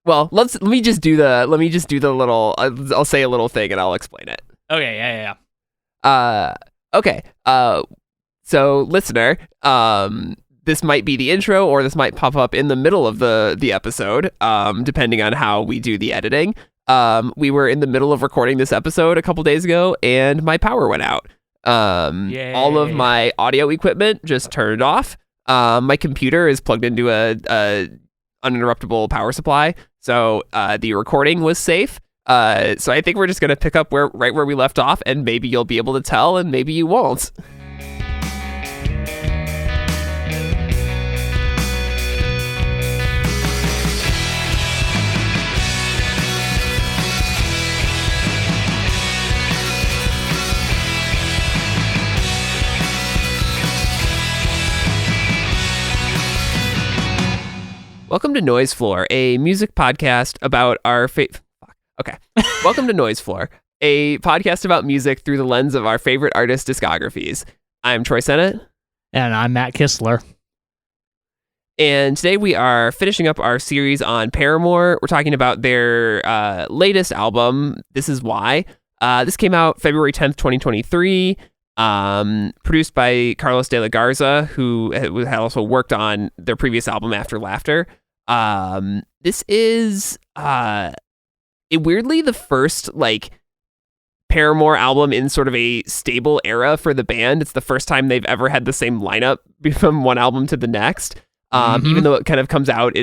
Well, let me just do the little. I'll say a little thing and I'll explain it. Okay, yeah. Okay. So listener, this might be the intro, or this might pop up in the middle of the episode, depending on how we do the editing. We were in the middle of recording this episode a couple days ago, and my power went out. All of my audio equipment just turned off. My computer is plugged into a uninterruptible power supply, so the recording was safe. So I think we're just gonna pick up right where we left off, and maybe you'll be able to tell, and maybe you won't. Welcome to Noise Floor, a music podcast about our Welcome to Noise Floor, a podcast about music through the lens of our favorite artists' discographies. I'm Troy Sennett. And I'm Matt Kistler. And today we are finishing up our series on Paramore. We're talking about their latest album, This Is Why. This came out February 10th, 2023. Produced by Carlos de la Garza, who had also worked on their previous album After Laughter. This is weirdly the first Paramore album in sort of a stable era for the band. It's the first time they've ever had the same lineup from one album to the next. Even though it kind of comes out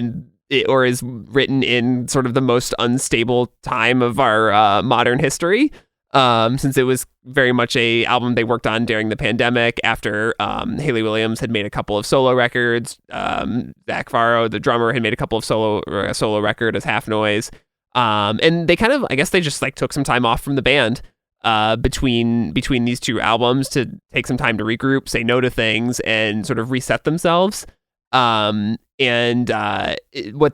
or is written in sort of the most unstable time of our modern history. Since it was very much a album they worked on during the pandemic after Hayley Williams had made a couple of solo records. Zach Farrow, the drummer, had made a couple of solo record as Half Noise. And they kind of, I guess they just took some time off from the band between these two albums to take some time to regroup, say no to things, and sort of reset themselves. What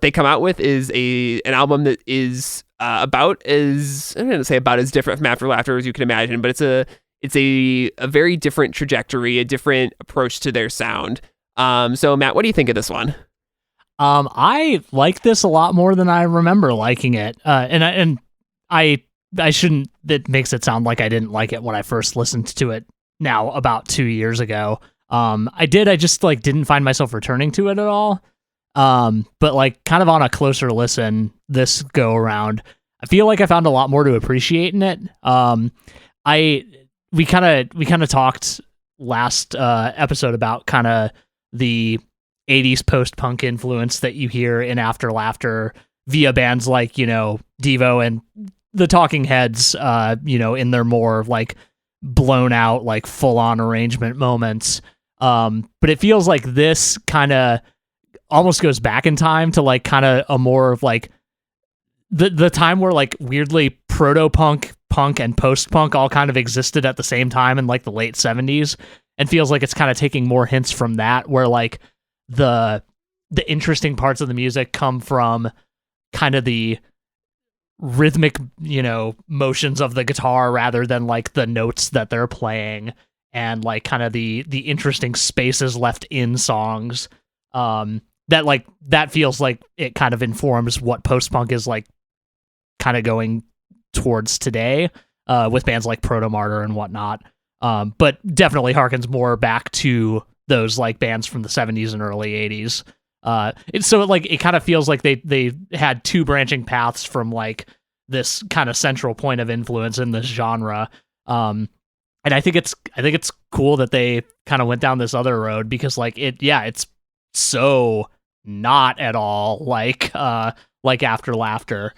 they come out with is an album that is I'm going to say about as different from After Laughter as you can imagine, but it's a very different trajectory, a different approach to their sound. So Matt, what do you think of this one? I like this a lot more than I remember liking it. And I shouldn't, that makes it sound like I didn't like it when I first listened to it now about 2 years ago. I just didn't find myself returning to it at all. But kind of on a closer listen this go around, I feel like I found a lot more to appreciate in it. We kind of talked last episode about kind of the 80s post-punk influence that you hear in After Laughter via bands like, Devo and the Talking Heads, in their more blown out, full on arrangement moments. But it feels like this kind of almost goes back in time to kind of a more of the time where weirdly proto-punk, punk, and post-punk all kind of existed at the same time in the late 70s, and feels like it's kind of taking more hints from that, where the interesting parts of the music come from kind of the rhythmic, motions of the guitar rather than the notes that they're playing, and kind of the interesting spaces left in songs. That feels like it kind of informs what post-punk is kind of going towards today, with bands like Proto-Martyr and whatnot. But definitely harkens more back to those bands from the 70s and early 80s. It kind of feels like they had two branching paths from this kind of central point of influence in this genre. And I think it's cool that they kind of went down this other road, because it's so not at all like After Laughter.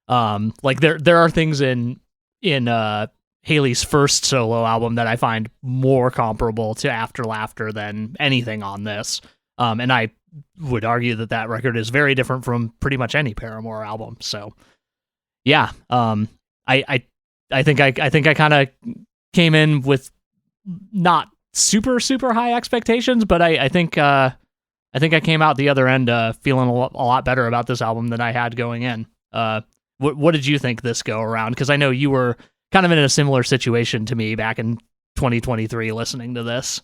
There are things in Hayley's first solo album that I find more comparable to After Laughter than anything on this. And I would argue that record is very different from pretty much any Paramore album. So yeah, I think I kind of came in with not super high expectations, but I think I came out the other end feeling a lot better about this album than I had going in. What did you think this go around? Because I know you were kind of in a similar situation to me back in 2023 listening to this.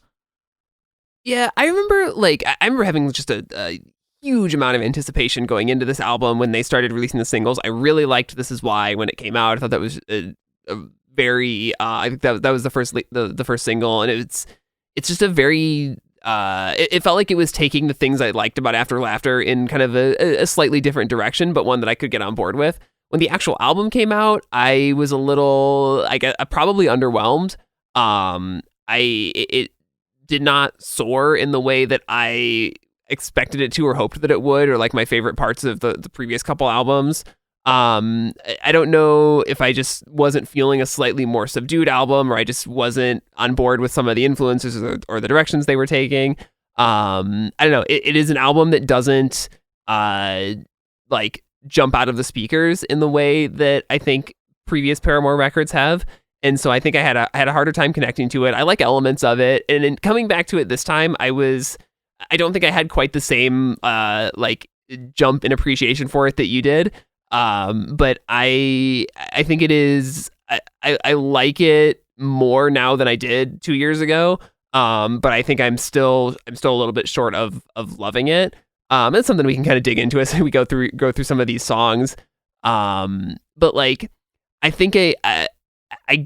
Yeah, I remember having just a huge amount of anticipation going into this album when they started releasing the singles. I really liked This Is Why when it came out. I thought that was a very I think that was the first single, and it's just a very it felt like it was taking the things I liked about After Laughter in kind of a slightly different direction, but one that I could get on board with. When the actual album came out, I was a little, probably underwhelmed. It did not soar in the way that I expected it to or hoped that it would, or like my favorite parts of the previous couple albums. I don't know if I just wasn't feeling a slightly more subdued album, or I just wasn't on board with some of the influences or the directions they were taking. I don't know. It is an album that doesn't like jump out of the speakers in the way that I think previous Paramore records have. And so I think I had a harder time connecting to it. I like elements of it. And in coming back to it this time, I don't think I had quite the same like jump in appreciation for it that you did. But I think it is, I like it more now than I did 2 years ago. But I think I'm still a little bit short of loving it. It's something we can kind of dig into as we go through some of these songs. But like, I think I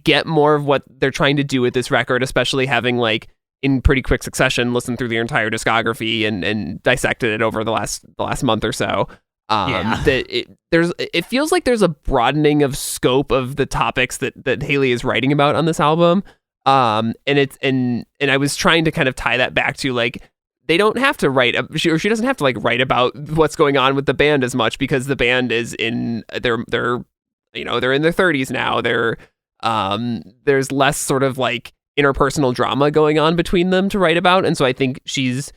get more of what they're trying to do with this record, especially having like in pretty quick succession listened through the entire discography and dissected it over the last month or so. That it feels like there's a broadening of scope of the topics that Haley is writing about on this album. And I was trying to kind of tie that back to like, they don't have to write, she doesn't have to like write about what's going on with the band as much, because the band is they're in their 30s now. There's less sort of like interpersonal drama going on between them to write about. And so I think she's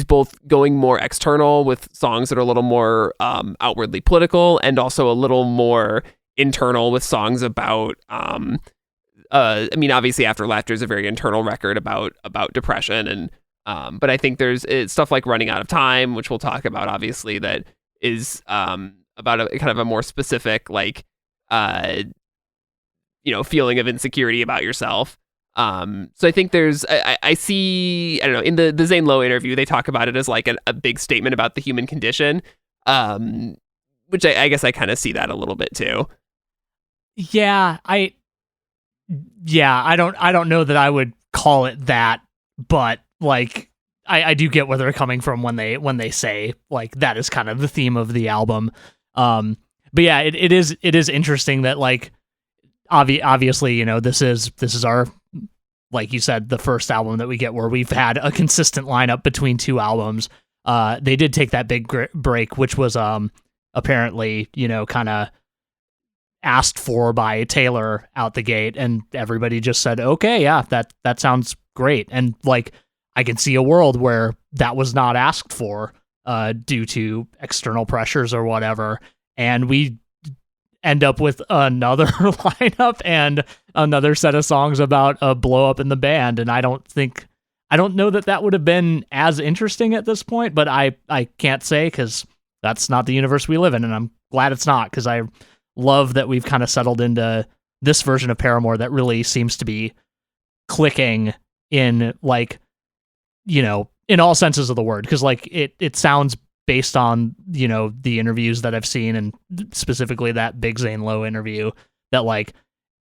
both going more external with songs that are a little more outwardly political, and also a little more internal with songs about I mean, obviously After Laughter is a very internal record about depression, and but I think it's stuff like Running Out of Time, which we'll talk about, obviously, that is about a kind of a more specific like feeling of insecurity about yourself. So I think I see, I don't know, in the Zane Lowe interview, they talk about it as like a big statement about the human condition, which I guess I kind of see that a little bit too. Yeah, I don't know that I would call it that, but like I do get where they're coming from when they say like that is kind of the theme of the album. But yeah, it is interesting that like obviously, this is our, like you said, the first album that we get where we've had a consistent lineup between two albums. They did take that big break, which was apparently, kind of asked for by Taylor out the gate, and everybody just said, okay, yeah, that sounds great. And like, I can see a world where that was not asked for due to external pressures or whatever, and we end up with another lineup and another set of songs about a blow up in the band. And I don't know that would have been as interesting at this point, but I can't say, because that's not the universe we live in, and I'm glad it's not, because I love that we've kind of settled into this version of Paramore that really seems to be clicking in, like, in all senses of the word, because like it sounds, based on the interviews that I've seen, and specifically that big Zane Lowe interview, that like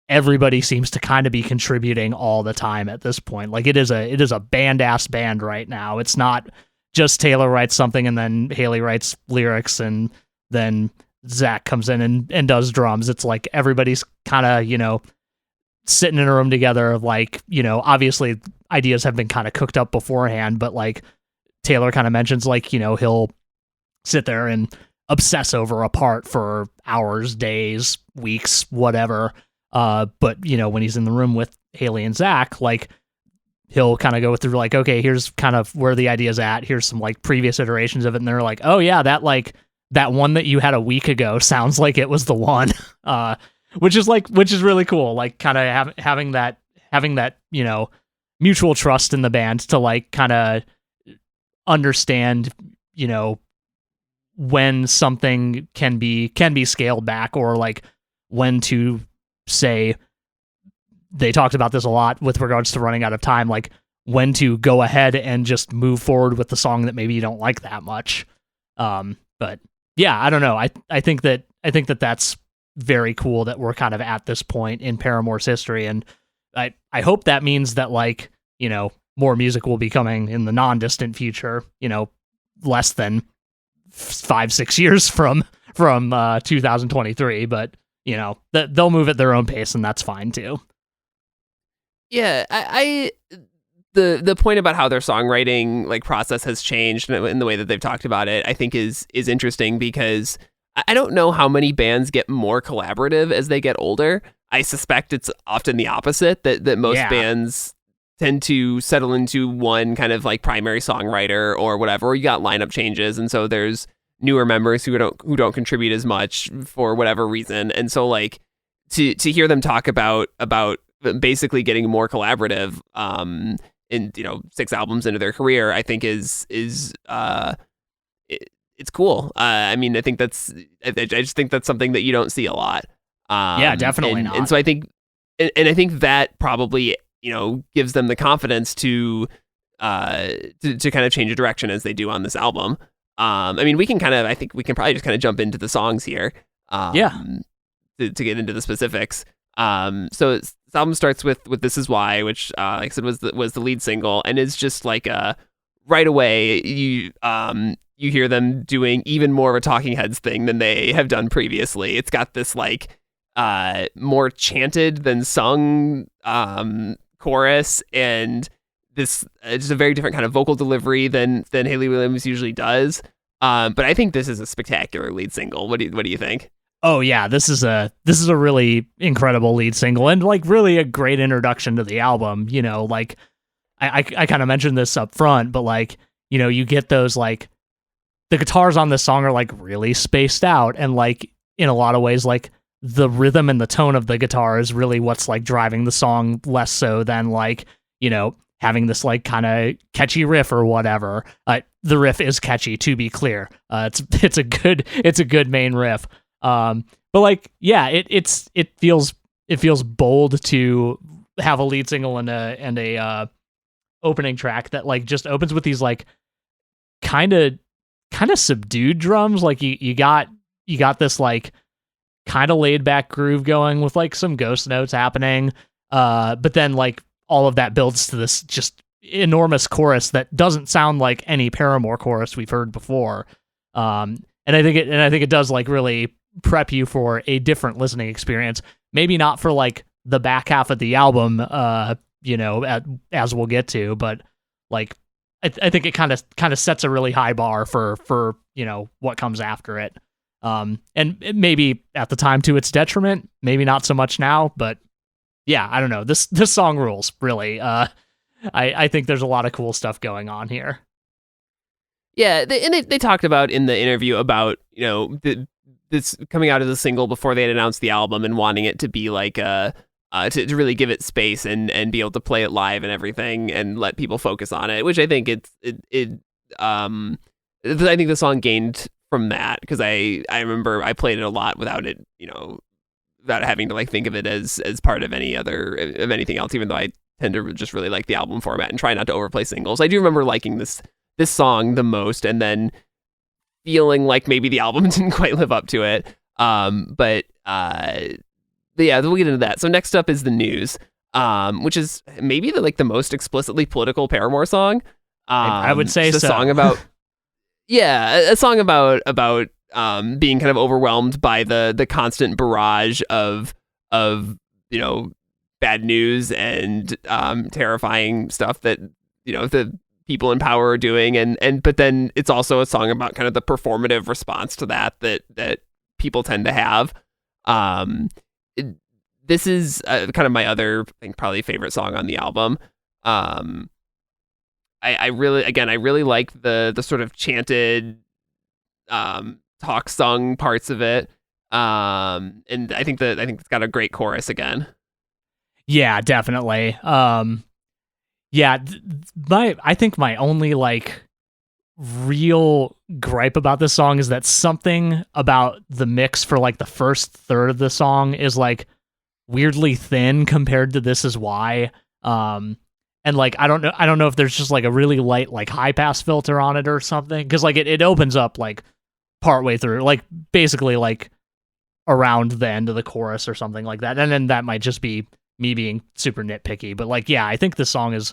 everybody seems to kind of be contributing all the time at this point. Like it is a band-ass band right now. It's not just Taylor writes something and then Haley writes lyrics and then Zach comes in and does drums. It's like everybody's kind of sitting in a room together of like, obviously ideas have been kind of cooked up beforehand, but like Taylor kind of mentions like, he'll sit there and obsess over a part for hours, days, weeks, whatever. But when he's in the room with Haley and Zach, like he'll kind of go through like, okay, here's kind of where the idea's at. Here's some like previous iterations of it. And they're like, oh yeah, that one that you had a week ago sounds like it was the one. Which is really cool. Like kind of having that, mutual trust in the band to like kind of understand, when something can be scaled back, or like when to say, they talked about this a lot with regards to Running Out of Time, like when to go ahead and just move forward with the song that maybe you don't like that much. But yeah, I don't know. I think that that's very cool that we're kind of at this point in Paramore's history, and I hope that means that, like, you know, more music will be coming in the non-distant future, you know, less than 5-6 years from 2023, but you know, they'll move at their own pace, and that's fine too. Yeah, the point about how their songwriting like process has changed in the way that they've talked about it, I think is interesting, because I don't know how many bands get more collaborative as they get older. I suspect it's often the opposite, that most bands tend to settle into one kind of like primary songwriter or whatever, or you got lineup changes, and so there's newer members who don't contribute as much for whatever reason. And so like to hear them talk about basically getting more collaborative in, you know, 6 albums into their career, I think is it's cool. I mean, I just think that's something that you don't see a lot. Yeah, definitely not. And so I think I think that probably, you know, gives them the confidence to kind of change a direction as they do on this album. I mean, I think we can probably just kind of jump into the songs here. To get into the specifics. So this album starts with This Is Why, which, like I said, was the lead single, and is just like right away you hear them doing even more of a Talking Heads thing than they have done previously. It's got this like more chanted than sung chorus, and this just a very different kind of vocal delivery than Hayley Williams usually does. But I think this is a spectacular lead single. What do you think? Oh yeah, this is a really incredible lead single, and like really a great introduction to the album. You know, like I kind of mentioned this up front, but like, you know, you get those, like, the guitars on this song are like really spaced out, and like in a lot of ways, like the rhythm and the tone of the guitar is really what's like driving the song, less so than like, you know, having this like kind of catchy riff or whatever. The riff is catchy, to be clear. It's a good main riff. But like, yeah, it feels bold to have a lead single and a opening track that like just opens with these like kind of subdued drums. Like you got this like kind of laid back groove going with like some ghost notes happening. But then like all of that builds to this just enormous chorus that doesn't sound like any Paramore chorus we've heard before. And I think it does like really prep you for a different listening experience. Maybe not for like the back half of the album, you know, as we'll get to, but like I think it kind of sets a really high bar for you know what comes after it. And maybe at the time to its detriment, maybe not so much now, but yeah, I don't know. This song rules, really. I think there's a lot of cool stuff going on here. Yeah, they talked about in the interview about, you know, this coming out as a single before they had announced the album, and wanting it to be like to really give it space and be able to play it live and everything and let people focus on it, which I think I think the song gained from that, because I remember I played it a lot without it, you know, without having to like think of it as part of anything else, even though I tend to just really like the album format and try not to overplay singles. I do remember liking this song the most, and then feeling like maybe the album didn't quite live up to it. But yeah, we'll get into that. So next up is The News, which is maybe the most explicitly political Paramore song. I would say it's so. A song about a song about being kind of overwhelmed by the constant barrage of you know, bad news and terrifying stuff that, you know, the people in power are doing, but then it's also a song about kind of the performative response to that people tend to have. This is kind of my other, I think, probably favorite song on the album. I really like the sort of chanted talk sung parts of it. And I think it's got a great chorus again. Yeah, definitely. Yeah, I think my only like real gripe about this song is that something about the mix for like the first third of the song is like weirdly thin compared to This Is Why. And like I don't know if there's just like a really light like high pass filter on it or something, because like it opens up like partway through, like basically like around the end of the chorus or something like that. And then that might just be me being super nitpicky, but like, yeah, I think the song is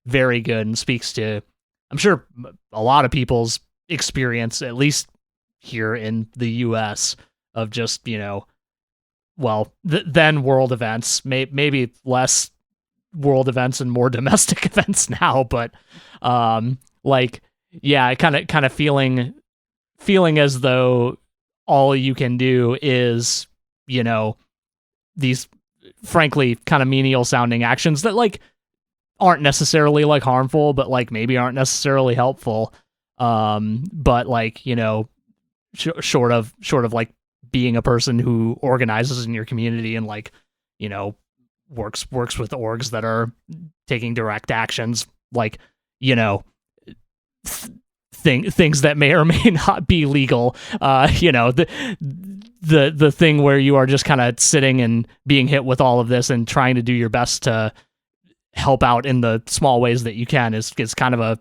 very good and speaks to, I'm sure, a lot of people's experience, at least here in the US, of just, then world events, maybe less world events and more domestic events now, but like, yeah, kind of feeling as though all you can do is, these frankly kind of menial sounding actions that like aren't necessarily like harmful, but like maybe aren't necessarily helpful. But like, short of like being a person who organizes in your community and like, works with orgs that are taking direct actions, like, things that may or may not be legal, the thing where you are just kind of sitting and being hit with all of this and trying to do your best to help out in the small ways that you can is kind of a,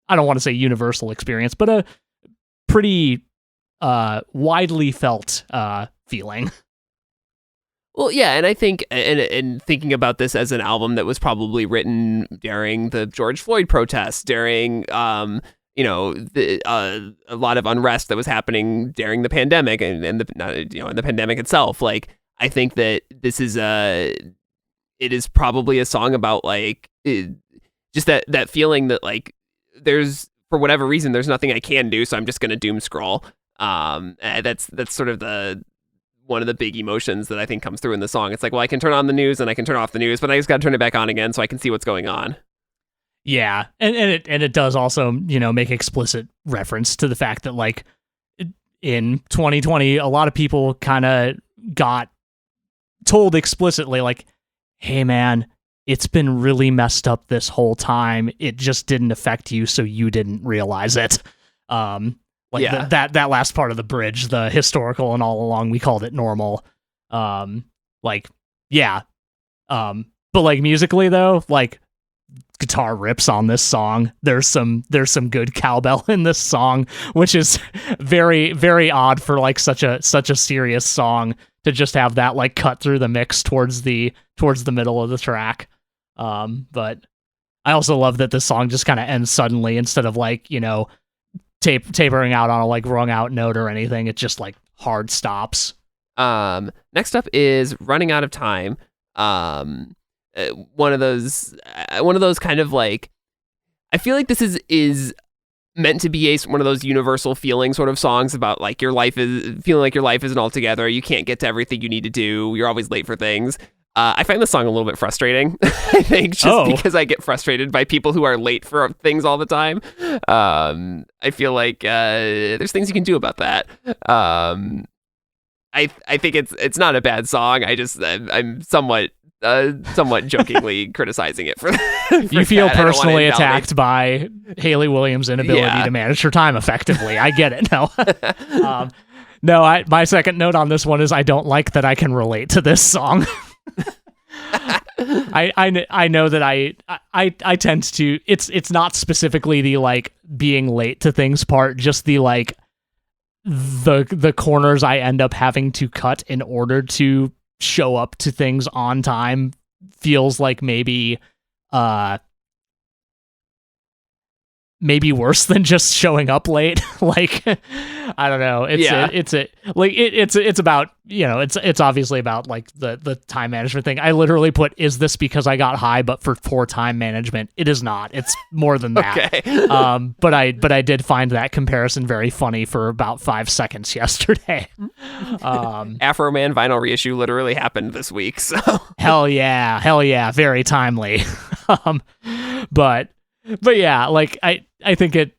I don't want to say universal experience, but a pretty widely felt feeling. Well, yeah, and I think, and thinking about this as an album that was probably written during the George Floyd protests, during, a lot of unrest that was happening during the pandemic and the pandemic itself. Like, I think that this is it is probably a song about like just that feeling that like there's, for whatever reason, there's nothing I can do, so I'm just going to doom scroll. That's sort of one of the big emotions that I think comes through in the song. It's like, well, I can turn on the news and I can turn off the news, but I just got to turn it back on again so I can see what's going on. Yeah, and it does also, make explicit reference to the fact that like in 2020, a lot of people kind of got told explicitly like, hey man, it's been really messed up this whole time. It just didn't affect you, so you didn't realize it. That last part of the bridge, the historical and all along we called it normal. But like musically though, like guitar rips on this song. There's some good cowbell in this song, which is very, very odd for like such a serious song to just have that like cut through the mix towards the middle of the track. But I also love that this song just kind of ends suddenly instead of like, tapering out on a like wrung out note or anything. It just like hard stops. Next up is Running Out of Time. One of those kind of like, I feel like this is meant to be one of those universal feeling sort of songs about like your life is feeling like your life isn't all together. You can't get to everything you need to do. You're always late for things. I find this song a little bit frustrating, I think, just because I get frustrated by people who are late for things all the time. I feel like there's things you can do about that. I think it's not a bad song. I'm somewhat jokingly criticizing it for you feel personally attacked by Hayley Williams' inability to manage her time effectively. I get it. No. My second note on this one is I don't like that I can relate to this song. I know that I tend to, it's not specifically the like being late to things part, just the like the corners I end up having to cut in order to show up to things on time feels like maybe worse than just showing up late. Like, I don't know. It's about, it's obviously about like the time management thing. I literally put, is this because I got high, but for poor time management? It is not. It's more than that. Okay. But I did find that comparison very funny for about 5 seconds yesterday. Afro Man vinyl reissue literally happened this week. So hell yeah. Very timely. But yeah, like I think the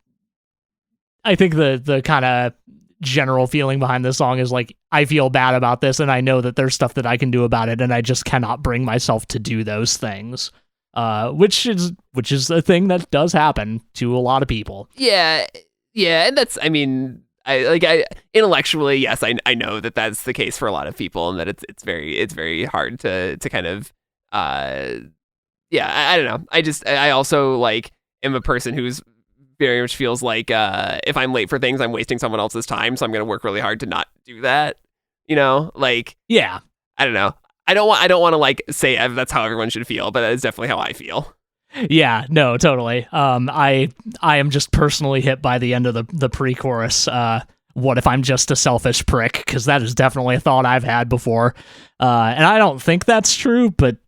kind of general feeling behind this song is like, I feel bad about this and I know that there's stuff that I can do about it and I just cannot bring myself to do those things. Which is a thing that does happen to a lot of people. Yeah. And that's, I mean, I intellectually, yes, I know that that's the case for a lot of people and that it's very hard to kind of, I don't know. I also like am a person who's very much feels like if I'm late for things, I'm wasting someone else's time, so I'm going to work really hard to not do that. Like, yeah. I don't know. I don't want to like say that's how everyone should feel, but it's definitely how I feel. Yeah, no, totally. I am just personally hit by the end of the pre-chorus. What if I'm just a selfish prick? Because that is definitely a thought I've had before. And I don't think that's true, but,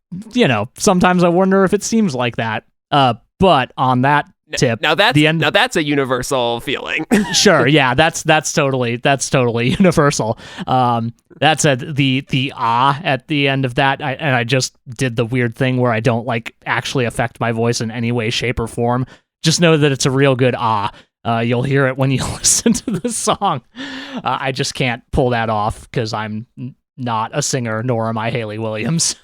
sometimes I wonder if it seems like that. But on that tip, now that's a universal feeling. Sure, yeah, that's totally universal. That's the at the end of that, and I just did the weird thing where I don't like actually affect my voice in any way, shape, or form. Just know that it's a real good ah. You'll hear it when you listen to the song. I just can't pull that off because I'm not a singer, nor am I Hayley Williams.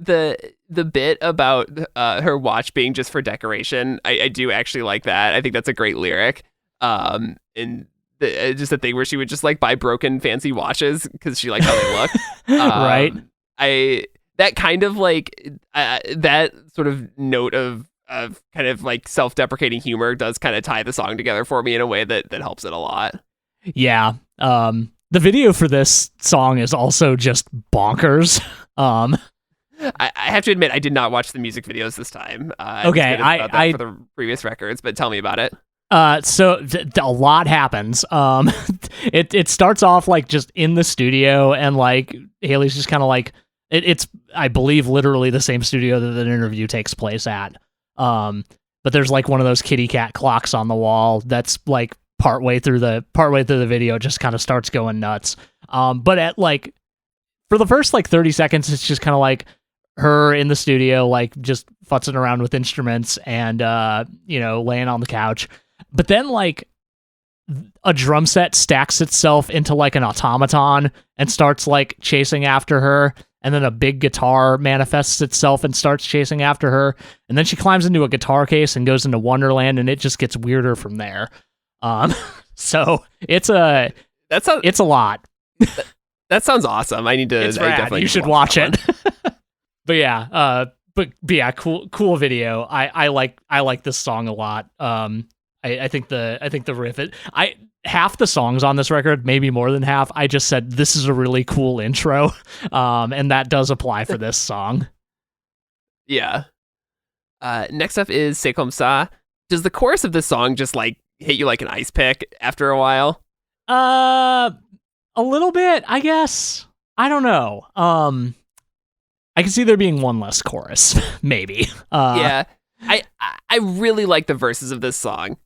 The bit about her watch being just for decoration, I do actually like that. I think that's a great lyric. And just a thing where she would just like buy broken fancy watches because she liked how they look. Right. That kind of like that sort of note of kind of like self-deprecating humor does kind of tie the song together for me in a way that helps it a lot. Yeah. The video for this song is also just bonkers. I have to admit, I did not watch the music videos this time. Okay, I for the previous records, but tell me about it. So a lot happens. It starts off like just in the studio, and like Hayley's just kind of like it's I believe literally the same studio that the interview takes place at. But there's like one of those kitty cat clocks on the wall that's like partway through the video just kind of starts going nuts. But at like for the first like 30 seconds, it's just kind of like her in the studio, like just futzing around with instruments and, laying on the couch. But then like a drum set stacks itself into like an automaton and starts like chasing after her. And then a big guitar manifests itself and starts chasing after her. And then she climbs into a guitar case and goes into Wonderland, and it just gets weirder from there. So it's a lot. That sounds awesome. I need to. It's rad. You should watch it. But yeah, cool video. I like this song a lot. I think the riff. Half the songs on this record, maybe more than half, I just said this is a really cool intro, and that does apply for this song. Yeah. Next up is C'est comme ça. Does the chorus of this song just like hit you like an ice pick after a while? A little bit, I guess. I don't know. I can see there being one less chorus, maybe. Yeah. I really like the verses of this song.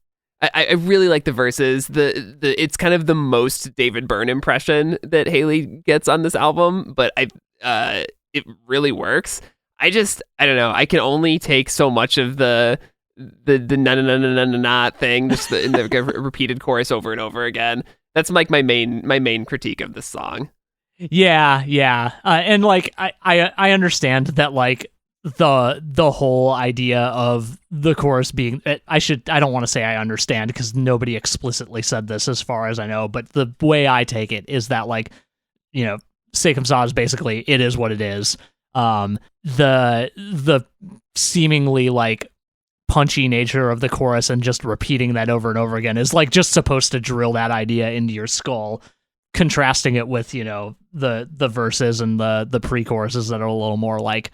I really like the verses. It's kind of the most David Byrne impression that Hayley gets on this album, but it really works. I don't know. I can only take so much of the na na na na na na thing, just in the repeated chorus over and over again. That's like my main critique of this song. Yeah. And like I understand that like the whole idea of the chorus being I don't want to say I understand because nobody explicitly said this as far as I know, but the way I take it is that like, C'est comme ça is basically it is what it is. The seemingly like punchy nature of the chorus and just repeating that over and over again is like just supposed to drill that idea into your skull, contrasting it with the verses and the pre-choruses that are a little more like,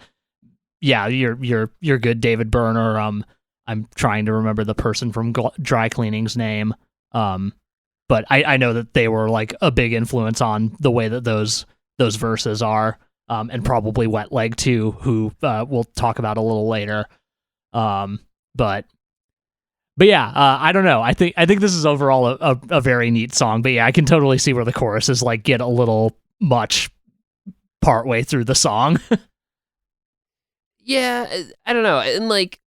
yeah, you're good, David Byrne, or I'm trying to remember the person from Dry Cleaning's name, but I know that they were like a big influence on the way that those verses are, and probably Wet Leg too, who we'll talk about a little later. But yeah, I don't know. I think this is overall a very neat song. But yeah, I can totally see where the choruses like get a little much partway through the song. Yeah, I don't know. And like,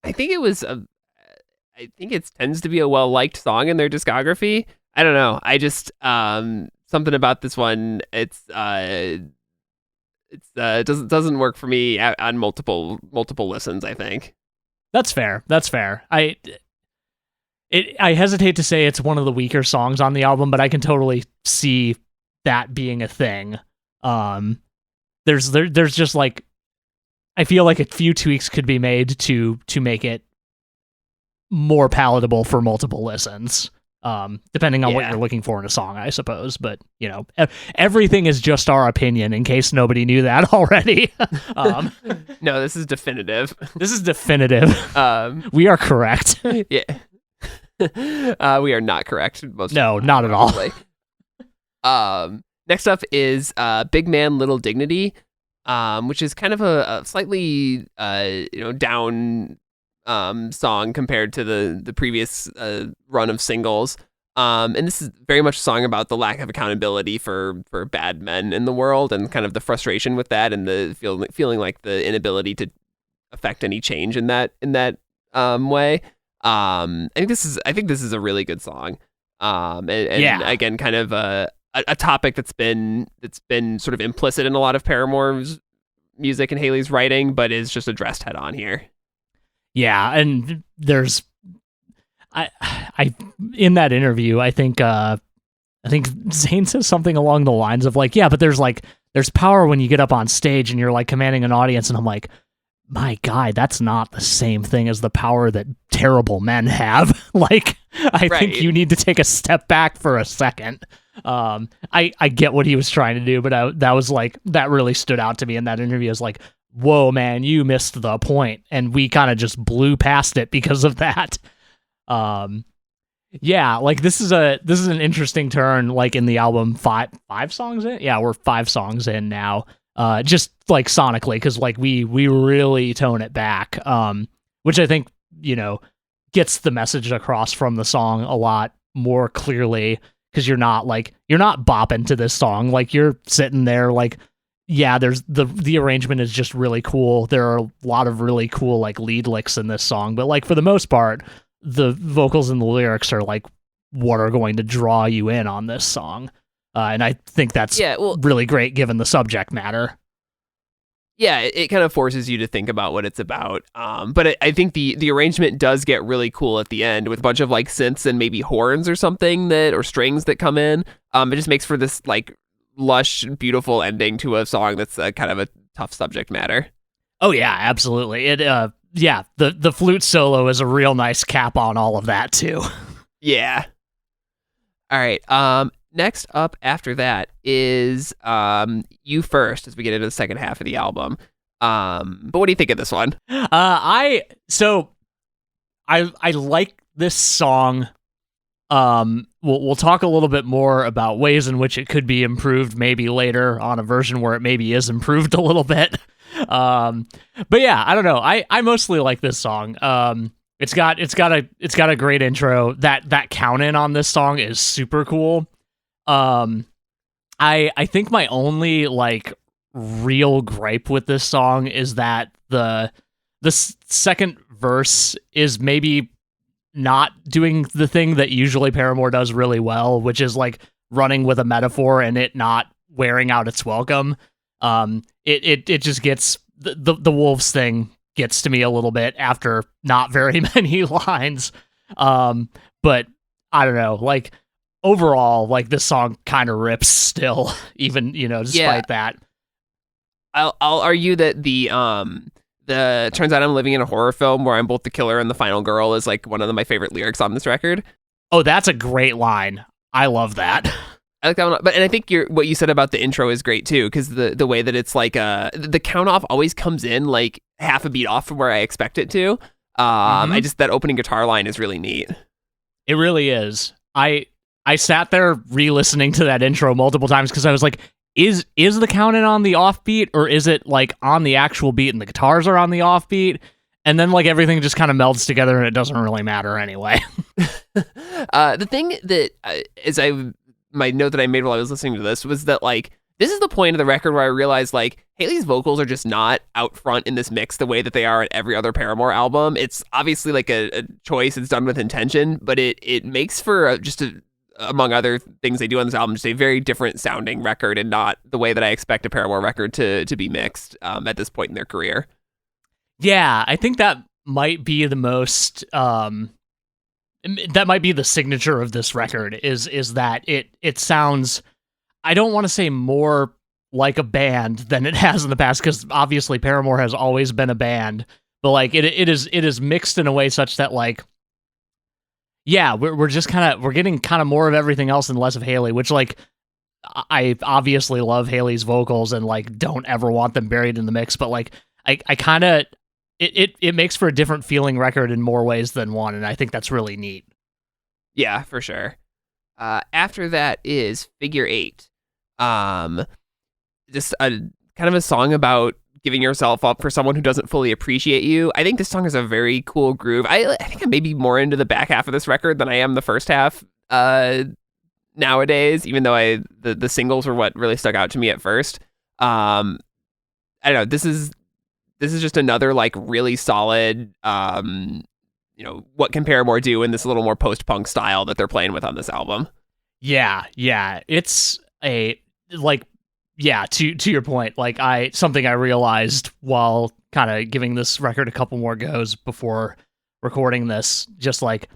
I think it tends to be a well-liked song in their discography. I don't know. I just something about this one. It doesn't work for me on multiple listens, I think. That's fair. I hesitate to say it's one of the weaker songs on the album, but I can totally see that being a thing. There's just like, I feel like a few tweaks could be made to make it more palatable for multiple listens. Depending on what Yeah. you're looking for in a song, I suppose. But, everything is just our opinion, in case nobody knew that already. No, this is definitive. This is definitive. We are correct. Yeah. We are not correct. No, not at all. Next up is Big Man, Little Dignity, which is kind of a slightly down song compared to the previous run of singles. And this is very much a song about the lack of accountability for bad men in the world, and kind of the frustration with that, and the feeling like the inability to affect any change in that way. I think this is a really good song. And again, kind of a topic that's been sort of implicit in a lot of Paramore's music and Haley's writing, but is just addressed head on here. Yeah, and there's I in that interview, I think Zayn says something along the lines of like, yeah, but there's power when you get up on stage and you're like commanding an audience, and I'm like, my guy, that's not the same thing as the power that terrible men have. Like, I think you need to take a step back for a second. I get what he was trying to do, but that really stood out to me in that interview. As like, whoa, man, you missed the point, and we kind of just blew past it because of that. Yeah, like this is an interesting turn, like in the album. Five songs in? Yeah, we're 5 songs in now. Just like sonically, because like we really tone it back, which I think gets the message across from the song a lot more clearly, because you're not bopping to this song, like you're sitting there like, yeah, there's the arrangement is just really cool. There are a lot of really cool like lead licks in this song, but like for the most part, the vocals and the lyrics are like what are going to draw you in on this song. And I think that's really great given the subject matter. Yeah, it kind of forces you to think about what it's about. But I think the arrangement does get really cool at the end with a bunch of like synths and maybe horns or something or strings that come in. It just makes for this like lush, beautiful ending to a song that's kind of a tough subject matter. Oh yeah, absolutely. The flute solo is a real nice cap on all of that too. Yeah. All right. Next up after that is You First, as we get into the second half of the album. But what do you think of this one? I like this song. We'll talk a little bit more about ways in which it could be improved maybe later on a version where it maybe is improved a little bit. But yeah, I don't know. I mostly like this song. It's got a great intro. That count in on this song is super cool. I think my only like real gripe with this song is that the second verse is maybe not doing the thing that usually Paramore does really well, which is like running with a metaphor and it not wearing out its welcome. It just gets the wolves thing gets to me a little bit after not very many lines. But I don't know, like overall, like this song kind of rips still, even, despite that. I'll argue that the turns out I'm living in a horror film where I'm both the killer and the final girl is like one of my favorite lyrics on this record. Oh, that's a great line. I love that. I like that one, but and I think what you said about the intro is great too, because the way that it's like the count off always comes in like half a beat off from where I expect it to. That opening guitar line is really neat. It really is. I sat there re-listening to that intro multiple times because I was like, is the count in on the offbeat, or is it like on the actual beat and the guitars are on the offbeat? And then like everything just kind of melds together and it doesn't really matter anyway. The thing that my note that I made while I was listening to this was that like this is the point of the record where I realized like Haley's vocals are just not out front in this mix the way that they are at every other Paramore album. It's obviously like a choice. It's done with intention, but it makes for among other things they do on this album, just a very different sounding record, and not the way that I expect a Paramore record to be mixed at this point in their career. Yeah, I think that might be the most that might be the signature of this record is that it sounds, I don't want to say more like a band than it has in the past, because obviously Paramore has always been a band, but like it is mixed in a way such that like Yeah, we're just we're getting kind of more of everything else and less of Haley, which like I obviously love Haley's vocals and like don't ever want them buried in the mix, but like I kind of it makes for a different feeling record in more ways than one, and I think that's really neat. Yeah, for sure. After that is Figure Eight. Just a kind of a song about giving yourself up for someone who doesn't fully appreciate you. I think this song is a very cool groove. I think I'm maybe more into the back half of this record than I am the first half nowadays, even though the singles were what really stuck out to me at first. I don't know. This is just another like really solid, what can Paramore do in this little more post-punk style that they're playing with on this album. Yeah. It's a like, yeah, to your point, like something I realized while kind of giving this record a couple more goes before recording this, just like,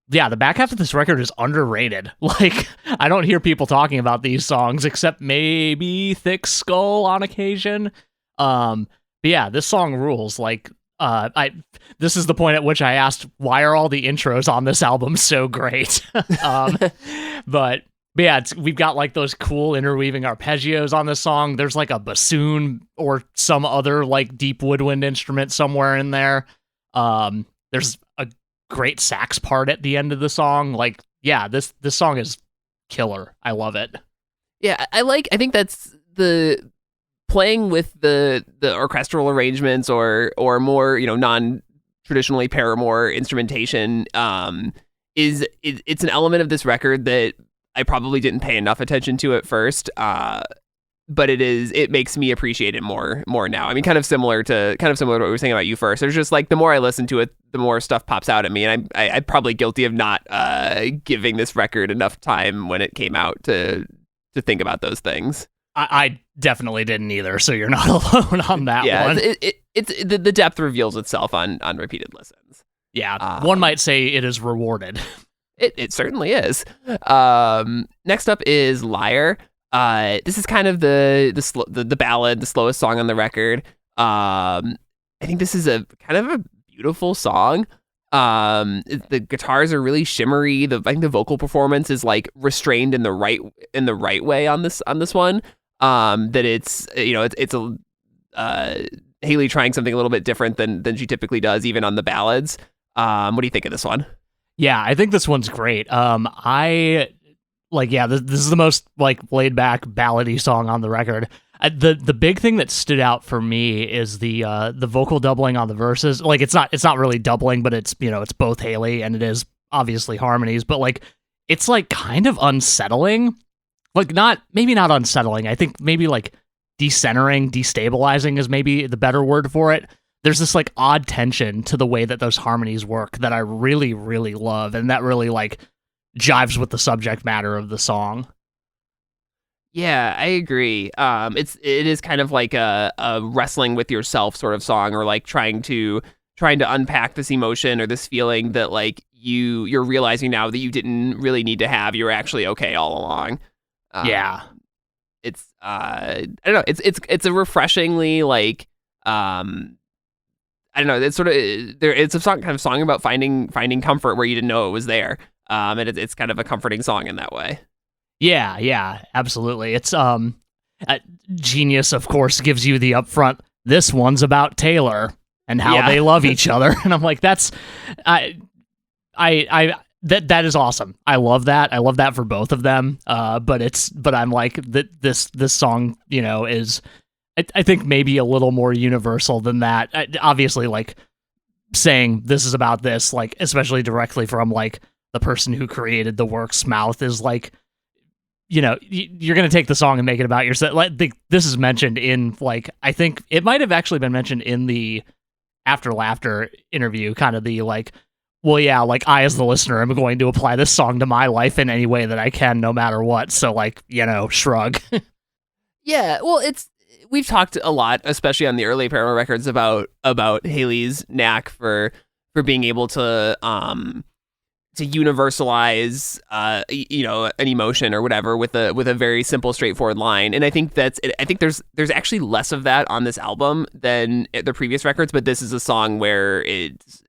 yeah, the back half of this record is underrated. Like, I don't hear people talking about these songs except maybe Thick Skull on occasion. But yeah, this song rules. Like, this is the point at which I asked, why are all the intros on this album so great? But yeah, we've got like those cool interweaving arpeggios on this song. There's like a bassoon or some other like deep woodwind instrument somewhere in there. There's a great sax part at the end of the song. Like, yeah, this song is killer. I love it. Yeah, I think that's the playing with the orchestral arrangements or more, non-traditionally Paramore instrumentation it's an element of this record that I probably didn't pay enough attention to at first, but it makes me appreciate it more now. I mean, kind of similar to what we were saying about You First. There's just like the more I listen to it, the more stuff pops out at me, and I'm probably guilty of not giving this record enough time when it came out to think about those things. I definitely didn't either, so you're not alone on that one. It's the depth reveals itself on repeated listens. Yeah, one might say it is rewarded. It certainly is. Next up is Liar. This is kind of the ballad, the slowest song on the record. I think this is a kind of a beautiful song. The guitars are really shimmery. I think the vocal performance is like restrained in the right way on this one. That it's Haley trying something a little bit different than she typically does, even on the ballads. What do you think of this one? Yeah, I think this one's great. This is the most like laid back ballady song on the record. The big thing that stood out for me is the vocal doubling on the verses. Like it's not really doubling, but it's it's both Haley and it is obviously harmonies, but like it's like kind of unsettling. Like maybe not unsettling. I think maybe like decentering, destabilizing is maybe the better word for it. There's this like odd tension to the way that those harmonies work that I really, really love, and that really like jives with the subject matter of the song. Yeah, I agree. It is kind of like a wrestling with yourself sort of song, or like trying to unpack this emotion or this feeling that like you're realizing now that you didn't really need to have. You're actually okay all along. Yeah, it's I don't know. It's a refreshingly like I don't know. It's sort of it's a kind of song about finding comfort where you didn't know it was there. And it's kind of a comforting song in that way. Yeah, absolutely. It's Genius, of course, gives you the upfront. This one's about Taylor and how they love each other, and I'm like, that is awesome. I love that. I love that for both of them. But I'm like this song, is I think maybe a little more universal than that. Obviously, like saying this is about this, like especially directly from like the person who created the work's mouth is like, you're going to take the song and make it about yourself. Like this is mentioned in like, I think it might have actually been mentioned in the After Laughter interview, kind of the like, well, yeah, like I, as the listener, am going to apply this song to my life in any way that I can, no matter what. So like, shrug. Yeah. Well, we've talked a lot, especially on the early Paramore records, about Haley's knack for being able to universalize an emotion or whatever with a very simple, straightforward line. And I think there's actually less of that on this album than the previous records, but this is a song where it's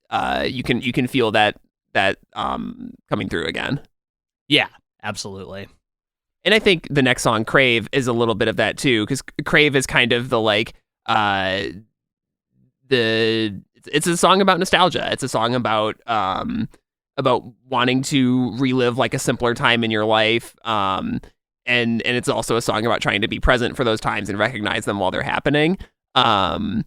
you can feel that coming through again. Yeah, absolutely. And I think the next song, Crave, is a little bit of that too, because Crave is kind of the like it's a song about nostalgia. It's a song about wanting to relive like a simpler time in your life. And it's also a song about trying to be present for those times and recognize them while they're happening. I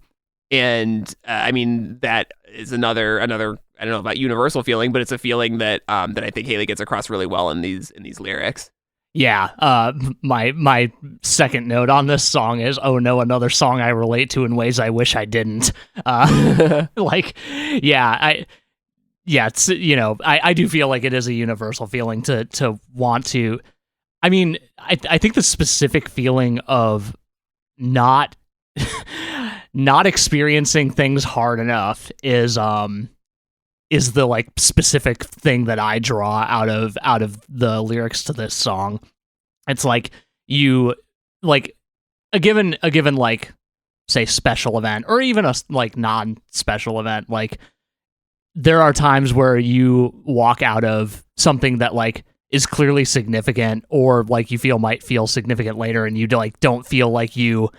mean, that is another I don't know about universal feeling, but it's a feeling that that I think Haley gets across really well in these lyrics. Yeah, my second note on this song is, oh no, another song I relate to in ways I wish I didn't. Like, it's, I do feel like it is a universal feeling to want to. I mean, I think the specific feeling of not experiencing things hard enough is the like specific thing that I draw out of the lyrics to this song. It's like you like a given like, say, special event, or even a like non-special event. Like, there are times where you walk out of something that like is clearly significant, or like you might feel significant later, and you like don't feel like you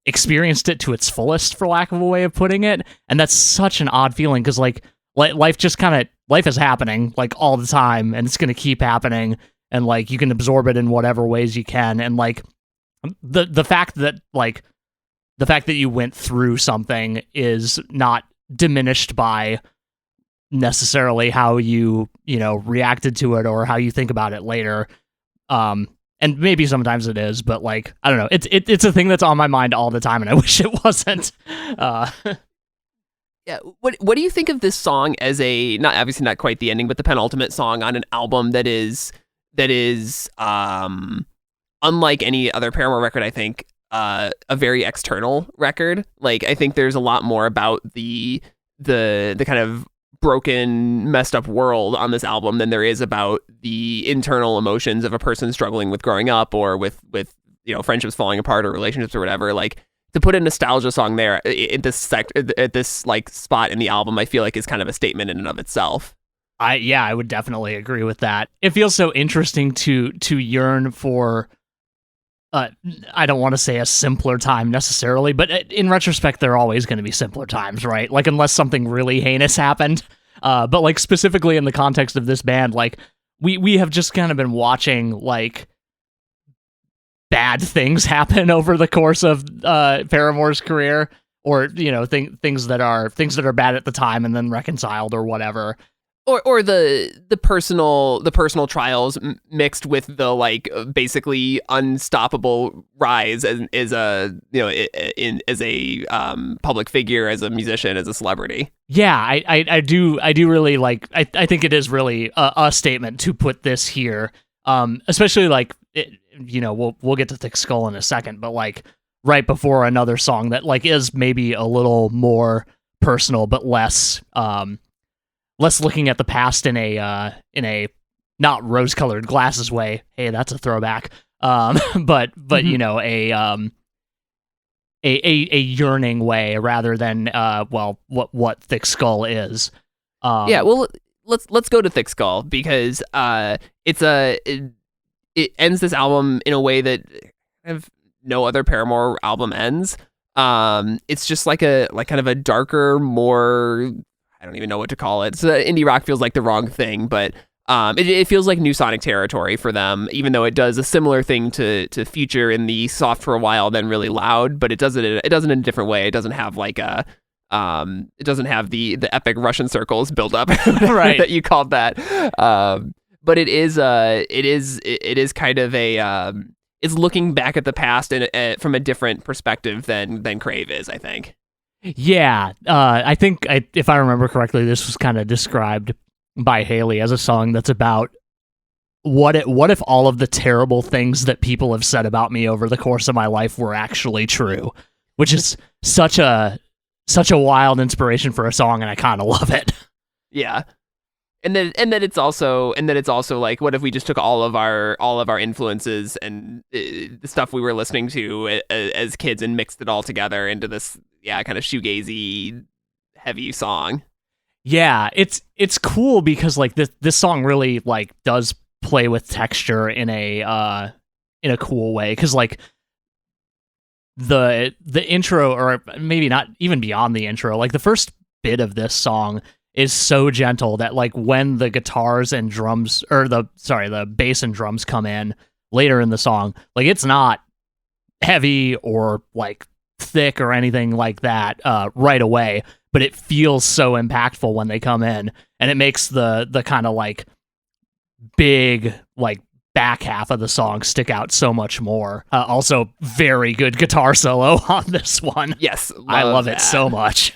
experienced it to its fullest, for lack of a way of putting it. And that's such an odd feeling, because like life is happening like all the time, and it's going to keep happening, and like you can absorb it in whatever ways you can. And like the fact that you went through something is not diminished by necessarily how you reacted to it or how you think about it later. And maybe sometimes it is, but like, I don't know, it's a thing that's on my mind all the time, and I wish it wasn't. Yeah, what do you think of this song as obviously not quite the ending, but the penultimate song on an album that is unlike any other Paramore record, I think, a very external record. Like, I think there's a lot more about the kind of broken, messed up world on this album than there is about the internal emotions of a person struggling with growing up, or with friendships falling apart, or relationships, or whatever. Like, to put a nostalgia song there at this like spot in the album, I feel like is kind of a statement in and of itself. I would definitely agree with that. It feels so interesting to yearn for, I don't want to say a simpler time necessarily, but in retrospect, there are always going to be simpler times, right? Like, unless something really heinous happened. But like, specifically in the context of this band, like we have just kind of been watching like bad things happen over the course of Paramore's career, or things that are bad at the time and then reconciled or whatever. Or the personal trials mixed with the like basically unstoppable rise as a public figure, as a musician, as a celebrity. Yeah, I do really like. I think it is really a statement to put this here, especially like we'll get to Thick Skull in a second, but like right before another song that like is maybe a little more personal, but less looking at the past in a not rose-colored glasses way. Hey, that's a throwback. But mm-hmm. A yearning way, rather than what Thick Skull is. Yeah, well, let's go to Thick Skull, because it ends this album in a way that no other Paramore album ends. It's just like kind of a darker, more, I don't even know what to call it. So indie rock feels like the wrong thing, but it feels like new sonic territory for them, even though it does a similar thing to Future in the soft for a while, then really loud, but it does it in a different way. It doesn't have like it doesn't have the epic Russian circles build up, right, that you called that. But it is kind of it's looking back at the past and from a different perspective than Crave is, I think. Yeah, I think if I remember correctly, this was kind of described by Haley as a song that's about what if all of the terrible things that people have said about me over the course of my life were actually true, which is such a wild inspiration for a song, and I kind of love it. Yeah. And then it's also like, what if we just took all of our influences and the stuff we were listening to as kids and mixed it all together into this kind of shoegazy heavy song. Yeah, it's cool because like this song really like does play with texture in a cool way, because like the intro, or maybe not even beyond the intro, like the first bit of this song is so gentle that like when the guitars and drums, or the bass and drums come in later in the song, like it's not heavy or like thick or anything like that right away, but it feels so impactful when they come in, and it makes the kind of like big like back half of the song stick out so much more. Also, very good guitar solo on this one. Yes, I love it so much.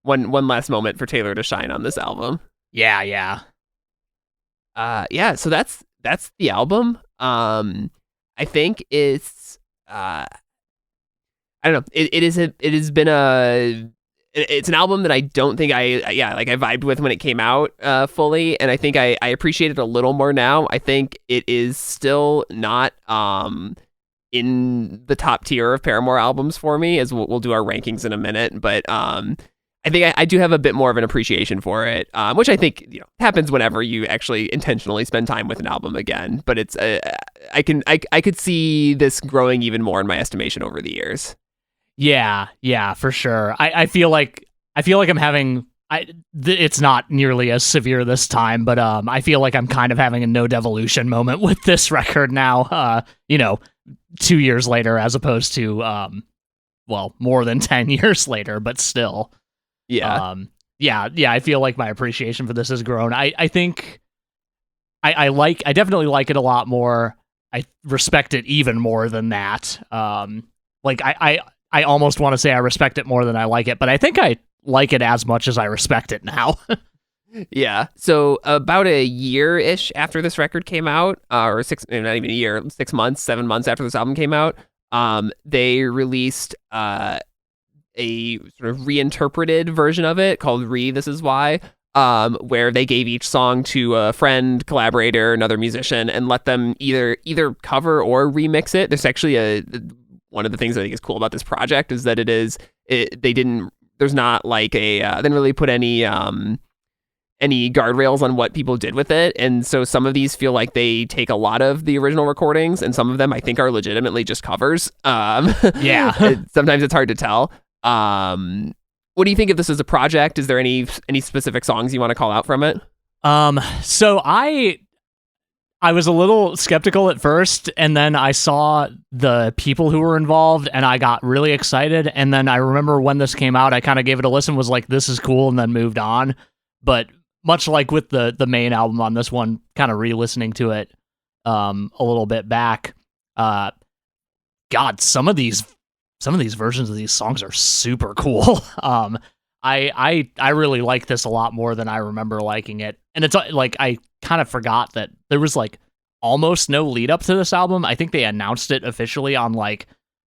One last moment for Taylor to shine on this album. Yeah. So that's the album. I think it's I don't know. It's an album that I don't think I vibed with when it came out fully, and I think I appreciate it a little more now. I think it is still not in the top tier of Paramore albums for me, as we'll do our rankings in a minute, but I think I do have a bit more of an appreciation for it, which I think happens whenever you actually intentionally spend time with an album again. But it's I could see this growing even more in my estimation over the years. Yeah, for sure. I feel like I'm having it's not nearly as severe this time, but I feel like I'm kind of having a no devolution moment with this record now. 2 years later, as opposed to more than 10 years later, but still. Yeah. I feel like my appreciation for this has grown. I think I definitely like it a lot more. I respect it even more than that. I almost want to say I respect it more than I like it, but I think I like it as much as I respect it now. Yeah. So about a year-ish after this record came out, or not even a year, 6 months, 7 months after this album came out, they released a sort of reinterpreted version of it called This Is Why, where they gave each song to a friend, collaborator, another musician, and let them either cover or remix it. There's actually one of the things I think is cool about this project is that there's not like they didn't really put any guardrails on what people did with it, and so some of these feel like they take a lot of the original recordings, and some of them I think are legitimately just covers. Yeah. Sometimes it's hard to tell. What do you think of this as a project? Is there any specific songs you want to call out from it? So I was a little skeptical at first, and then I saw the people who were involved, and I got really excited. And then I remember when this came out, I kind of gave it a listen, was like, this is cool, and then moved on. But much like with the main album on this one, kind of re-listening to it a little bit back, God, some of these versions of these songs are super cool. I really like this a lot more than I remember liking it. And it's like, I kind of forgot that there was like almost no lead up to this album. I think they announced it officially on like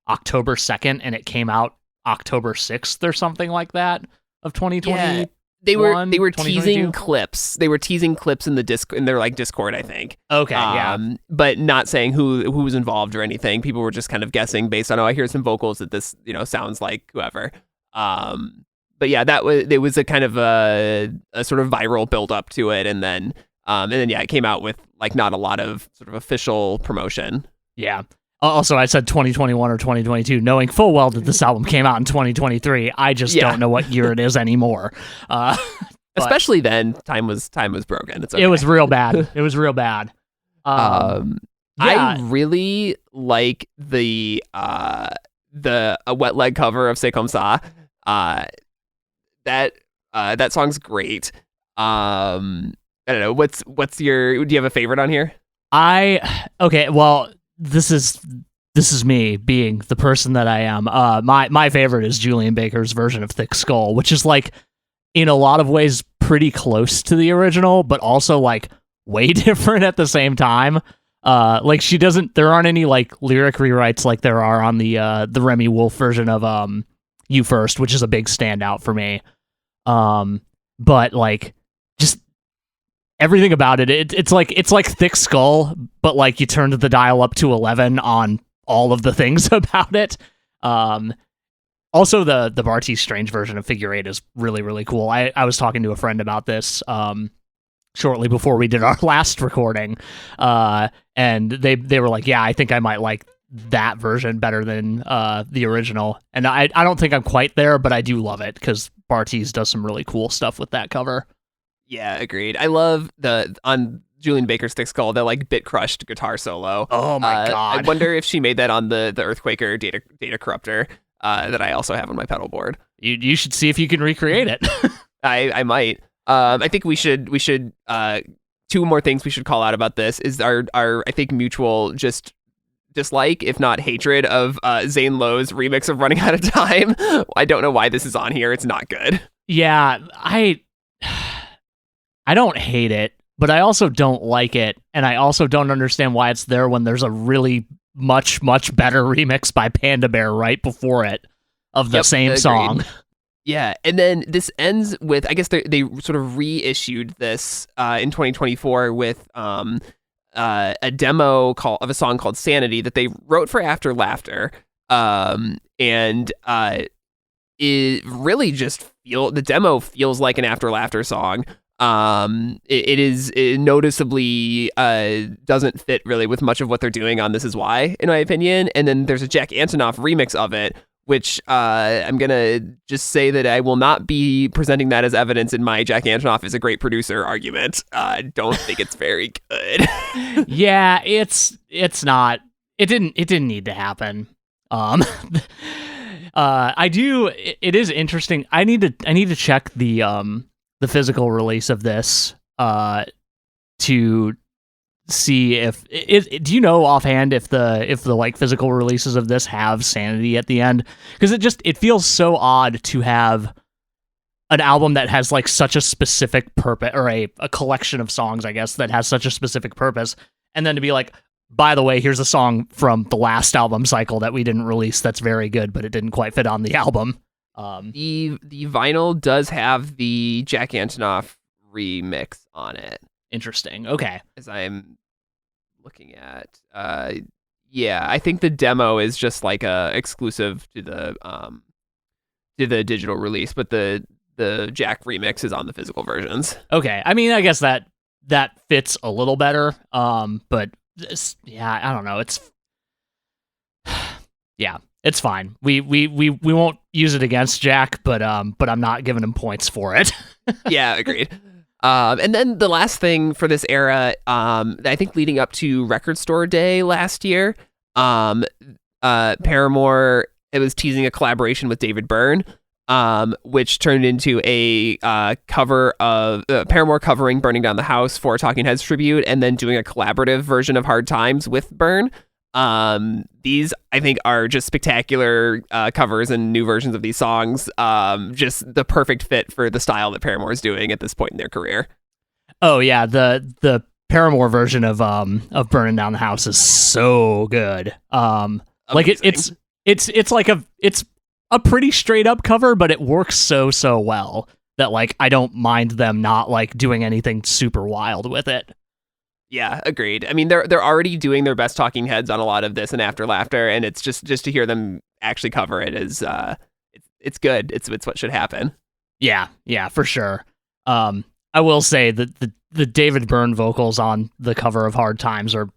October 2nd, and it came out October 6th or something like that of 2020. Yeah, they were teasing clips. They were teasing clips in their like Discord, I think. Okay, yeah. But not saying who was involved or anything. People were just kind of guessing based on, I hear some vocals that this, sounds like whoever. But yeah, it was a kind of a sort of viral build up to it, and then it came out with like not a lot of sort of official promotion. Yeah. Also, I said 2021 or 2022, knowing full well that this album came out in 2023. I just don't know what year it is anymore. Especially then, time was broken. It's okay. It was real bad. It was real bad. I really like the A Wet Leg cover of C'est Comme Ça. That song's great. I don't know. Do you have a favorite on here? Well, this is me being the person that I am. My favorite is Julian Baker's version of Thick Skull, which is like in a lot of ways pretty close to the original, but also like way different at the same time. Like there aren't any like lyric rewrites like there are on the Remy Wolf version of You First, which is a big standout for me. But like just everything about it, it's like Thick Skull, but like you turned the dial up to 11 on all of the things about it. Also, the Bartees Strange version of Figure Eight is really, really cool. I was talking to a friend about this shortly before we did our last recording, and they were like, yeah, I think I might like that version better than the original. And I don't think I'm quite there, but I do love it because Bartees does some really cool stuff with that cover. Yeah, agreed. I love on Julian Baker's Thick Skull, the like bit crushed guitar solo. Oh my god! I wonder if she made that on the Earthquaker data corruptor that I also have on my pedal board. You should see if you can recreate it. I might. I think we should two more things we should call out about this is our I think mutual just dislike, if not hatred, of Zane Lowe's remix of Running Out of Time. I don't know why this is on here. It's not good. Yeah, I don't hate it, but I also don't like it, and I also don't understand why it's there when there's a really much, much better remix by Panda Bear right before it of the same agreed. Song. Yeah, and then this ends with, I guess they sort of reissued this in 2024 with a demo of a song called Sanity that they wrote for After Laughter, and it really just the demo feels like an After Laughter song. It noticeably doesn't fit really with much of what they're doing on This Is Why, in my opinion. And then there's a Jack Antonoff remix of it, which I'm gonna just say that I will not be presenting that as evidence in my Jack Antonoff is a great producer argument. I don't think it's very good. Yeah, it's not. It didn't need to happen. I do. It is interesting. I need to check the physical release of this to see if do you know offhand if the like physical releases of this have Sanity at the end, because it feels so odd to have an album that has like such a specific purpose, or a collection of songs, I guess, that has such a specific purpose, and then to be like, by the way, here's a song from the last album cycle that we didn't release that's very good, but it didn't quite fit on the album. The vinyl does have the Jack Antonoff remix on it. Interesting. Okay. As I'm looking at, yeah, I think the demo is just like a exclusive to the digital release, but the Jack remix is on the physical versions. Okay. I mean, I guess that fits a little better. But this, yeah, I don't know. It's yeah. It's fine. We won't use it against Jack, but I'm not giving him points for it. Yeah, agreed. And then the last thing for this era, I think leading up to Record Store Day last year, Paramore, it was teasing a collaboration with David Byrne, which turned into a cover of Paramore covering Burning Down the House for Talking Heads tribute, and then doing a collaborative version of Hard Times with Byrne. These I think are just spectacular covers and new versions of these songs. Just the perfect fit for the style that Paramore is doing at this point in their career. Oh yeah, the Paramore version of Burning Down the House is so good. Like it's like it's a pretty straight up cover, but it works so well that like I don't mind them not like doing anything super wild with it. Yeah, agreed. I mean, they're already doing their best Talking Heads on a lot of this and After Laughter, and it's just to hear them actually cover it is it's good. It's what should happen. Yeah, for sure. I will say that the David Byrne vocals on the cover of Hard Times are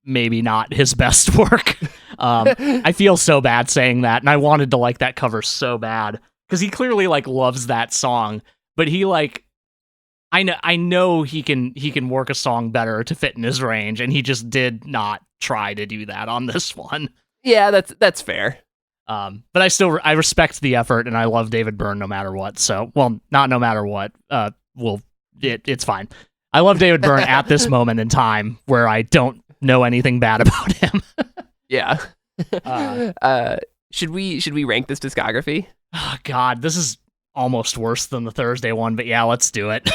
maybe not his best work. I feel so bad saying that, and I wanted to like that cover so bad because he clearly like loves that song, but he like. I know he can work a song better to fit in his range, and he just did not try to do that on this one. Yeah, that's fair. But I respect the effort, and I love David Byrne no matter what. So, well, not no matter what. It's fine. I love David Byrne at this moment in time where I don't know anything bad about him. Yeah. Should we rank this discography? Oh God, this is almost worse than the Thursday one, but yeah, let's do it.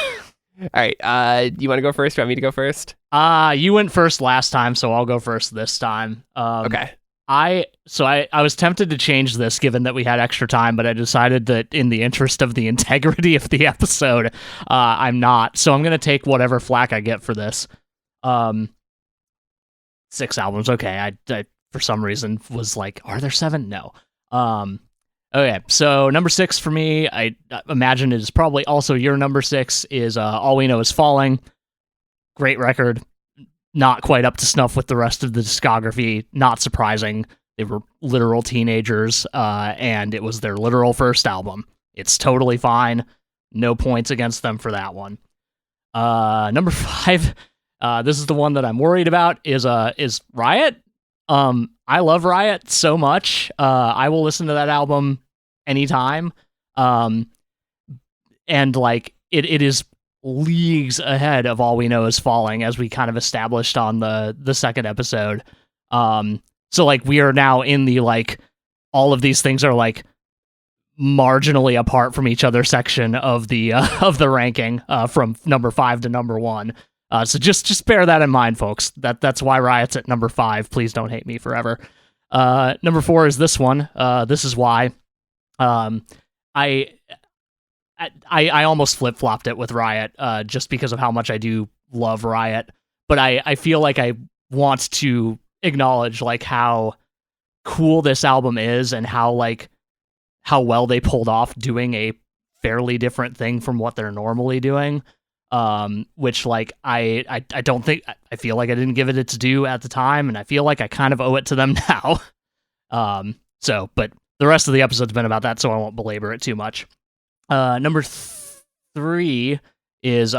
All right. Do you want to go first? Do you want me to go first? You went first last time, so I'll go first this time. Okay. I was tempted to change this given that we had extra time, but I decided that in the interest of the integrity of the episode, I'm not. So I'm going to take whatever flack I get for this. 6 albums. Okay. I for some reason was like, are there 7? No. Okay, so number 6 for me, I imagine it is probably also your number 6, is All We Know Is Falling. Great record. Not quite up to snuff with the rest of the discography. Not surprising. They were literal teenagers, and it was their literal first album. It's totally fine. No points against them for that one. Number 5, this is the one that I'm worried about, is Riot. I love Riot so much. I will listen to that album anytime. And like it is leagues ahead of All We Know Is Falling, as we kind of established on the second episode. So like we are now in the like all of these things are like marginally apart from each other section of the ranking, from number 5 to number 1. So just bear that in mind, folks. That's why Riot's at number 5. Please don't hate me forever. Number 4 is this one. This is why. I almost flip-flopped it with Riot, just because of how much I do love Riot. But I feel like I want to acknowledge like how cool this album is and how well they pulled off doing a fairly different thing from what they're normally doing. Which like I don't think, I feel like I didn't give it its due at the time, and I feel like I kind of owe it to them now. But the rest of the episode's been about that, so I won't belabor it too much. Number 3 is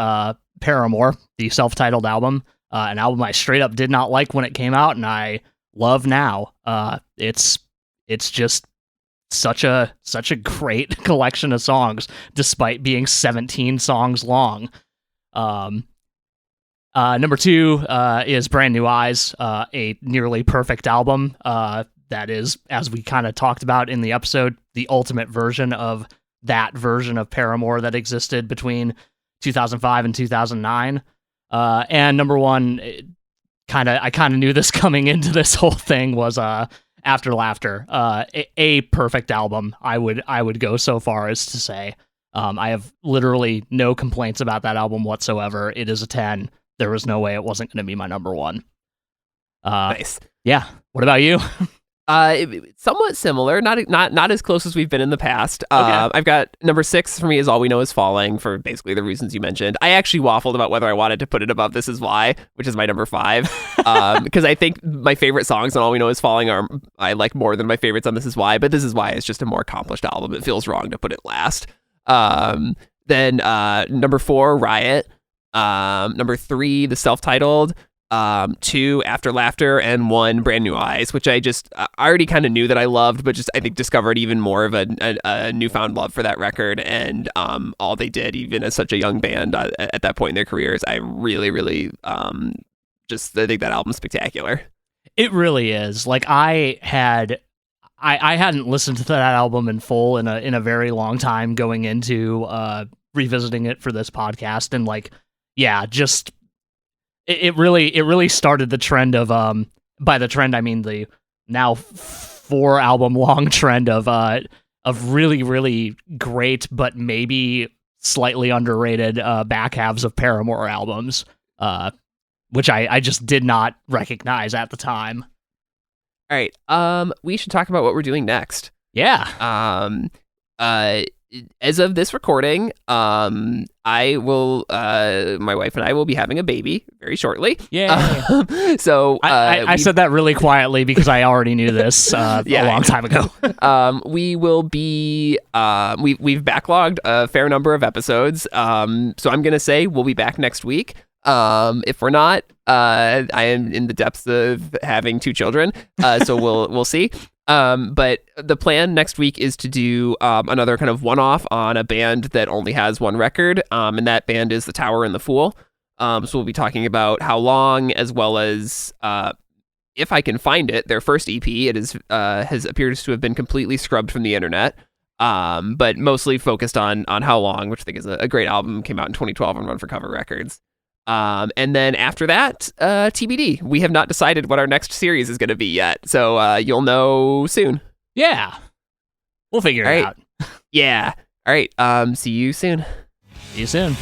Paramore, the self-titled album, an album I straight up did not like when it came out, and I love now. It's just such a great collection of songs, despite being 17 songs long. Number 2 is Brand New Eyes, a nearly perfect album. That is, as we kind of talked about in the episode, the ultimate version of that version of Paramore that existed between 2005 and 2009. And number 1, I kind of knew this coming into this whole thing, was After Laughter, a perfect album. I would go so far as to say. I have literally no complaints about that album whatsoever. It is a 10. There was no way it wasn't going to be my number 1. Nice. Yeah. What about you? Somewhat similar, not as close as we've been in the past. Okay. I've got number 6 for me is All We Know Is Falling, for basically the reasons you mentioned. I actually waffled about whether I wanted to put it above This Is Why, which is my number 5, because I think my favorite songs on All We Know Is Falling I like more than my favorites on This Is Why, but This Is Why is just a more accomplished album. It feels wrong to put it last. Then number 4, Riot. Number 3, the self-titled. 2, After Laughter, and 1, Brand New Eyes, which I already kind of knew that I loved, but just I think discovered even more of a newfound love for that record, and all they did, even as such a young band at that point in their careers, I really, really I think that album's spectacular. It really is. Like I hadn't listened to that album in full in a very long time going into revisiting it for this podcast, and like, yeah, just it really started the trend of by the trend I mean the now 4 album long trend of really, really great but maybe slightly underrated back halves of Paramore albums, which I just did not recognize at the time. All right, we should talk about what we're doing next. Yeah. As of this recording, I will, my wife and I will be having a baby very shortly. Yeah. So I said that really quietly because I already knew this a long time ago. We will be, we've backlogged a fair number of episodes. So I'm gonna say we'll be back next week. If we're not, I am in the depths of having 2 children. So we'll see. But the plan next week is to do another kind of one-off on a band that only has 1 record, and that band is The Tower and the Fool. So we'll be talking about How Long, as well as, if I can find it, their first EP. It is appears to have been completely scrubbed from the internet, but mostly focused on How Long, which I think is a great album. Came out in 2012 on Run for Cover Records. And then after that, TBD. We have not decided what our next series is going to be yet, so you'll know soon. Yeah, we'll figure it out. Yeah. All right. See you soon. See you soon.